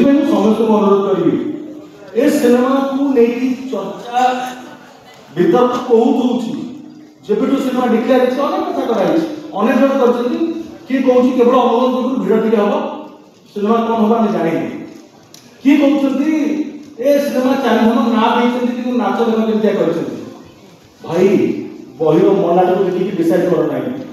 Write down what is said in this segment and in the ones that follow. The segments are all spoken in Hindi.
समस्त को अनुरोध करी ए सिनेमा को लेकी चर्चा वितर्क कहूची जेबेटू सिनेमा डिक्लेयर है अनेक कथा कराई अनेक जन करछथि कि कहूची केवल अनुरोध जोगु भिड़ टिके हबो सिनेमा कोन होबा ने जानि कि कहउछथि ए सिनेमा चारिधाम ना देछथि कि नाच देख केमतिया करछथि भाई बहिरो मलाट को देखि डिसाइड कर नाही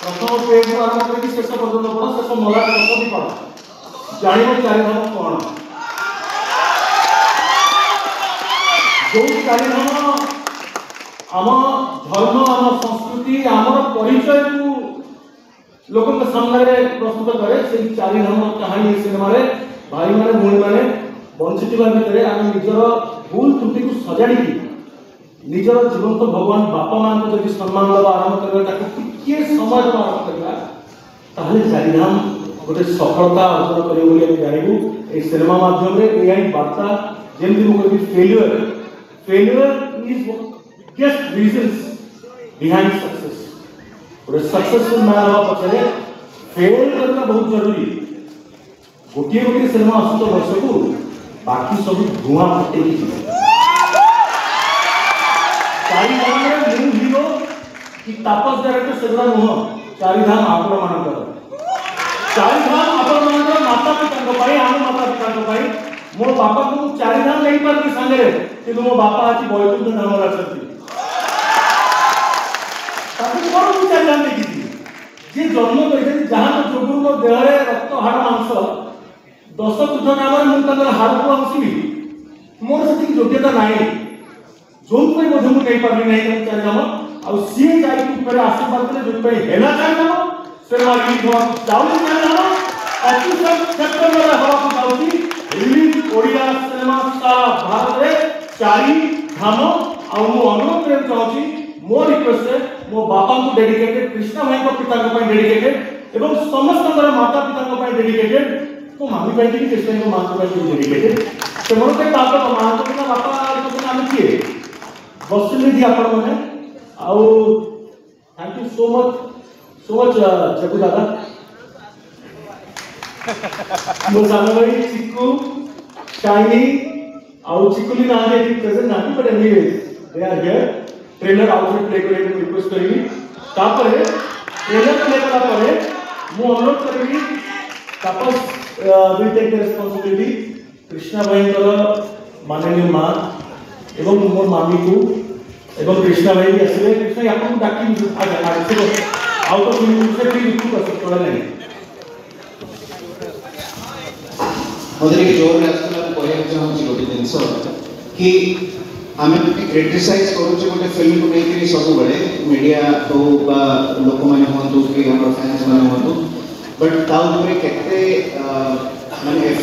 प्रथम पेज आरंभ करके शेष पर्यटन पढ़ शेष मलाट कथी पढ़ जान चारिधाम कौन जो चारिधाम आम धर्म आम संस्कृति आम परिचय को लोक सामने प्रस्तुत करे से चारिधाम कहानी सिनेमा भाई माने भूणी माने बंचिता भितर आम निजर भूल त्रुटि को सजाड़ी निजर जीवंत भगवान बापा मान को जब सम्मान दबा आरंभ करबा टिके समय दबा आरंभ करबा ताहले चारिधाम गोटे सफलता अर्जन करे बोली हम जानबू ए सिनेमा माध्यम रे एआई वार्ता जेमति को कहबी failure is biggest reasons behind success गोटे सक्सेसफुल मैन हवा पछरे फेल करना बहुत जरूरी गोटे गोटे सिनेमा आसुत वर्ष को बाकी सब धुआं फटे की चारिधाम मूल हीरो कि तापस डायरेक्टर सेगुड़ा नुह चारिधाम आपण मानकर चारिधाम आपण मानकर माता पिता आम माता पिता मो बापा को चारिधाम नहीं पार्टी सांगे कि मो बापा आज बैकुंठ धाम अच्छी चारिधाम देखी जी जन्म कर जहाँ जोगुर मो देह रक्त हाड़ मांस 10 पीठ नाम मुझे हाड़ को आसबी मोर से योग्यता ना जो मुझे नहीं पार्टी नहीं चारिधाम आ सी जाई ऊपर आशीर्वाद करे जो हेला चारिधाम से रिलीज हवा जाऊँ चारिधाम ऑफिशियल सेक्टर में हवा को जाऊँगी रिलीज ओडिया सिनेमा सारा भारत में चारिधाम आ मु अनुरोध करे चाहूँगी मो रिक्वेस्ट है मो बापा को डेडिकेटेड कृष्णा भाई को पिता को डेडिकेटेड एवं समस्त माता पिता को डेडिकेटेड मो मामी भाई की कृष्णा को माता भाई डेडिकेटेड से मन के बापा मां को बिना बापा को नाम किए बसुनिधि आपण माने आउ थैंक यू सो मच जगू दादा मो सानो भाई चिक्कू शाइनी आउ चिक्कुली ना दे प्रेजेंट ना but anyway they are here trailer outfit play करे को रिक्वेस्ट करी तापरे ट्रेलर प्ले कला परे मो अनुरोध करी Tapas will take the responsibility Krishna भाई माननीय मां एवं मोर मामी को एवं कृष्णा भाई भी आसले कृष्णा आपन डाकी आगे आउट ऑफ यूनिवर्सिटी भी रिक्वेस्ट कर सकते नहीं मदर के जोर आसला कहया चाहूँ गोटे जिनस कि आम क्रिटिसाइज करूँ गोटे फिल्म को लेकर सब बड़े मीडिया हो लोक मैंने हूँ कि फैंस मैंने हूँ बट ताऊपर केते माने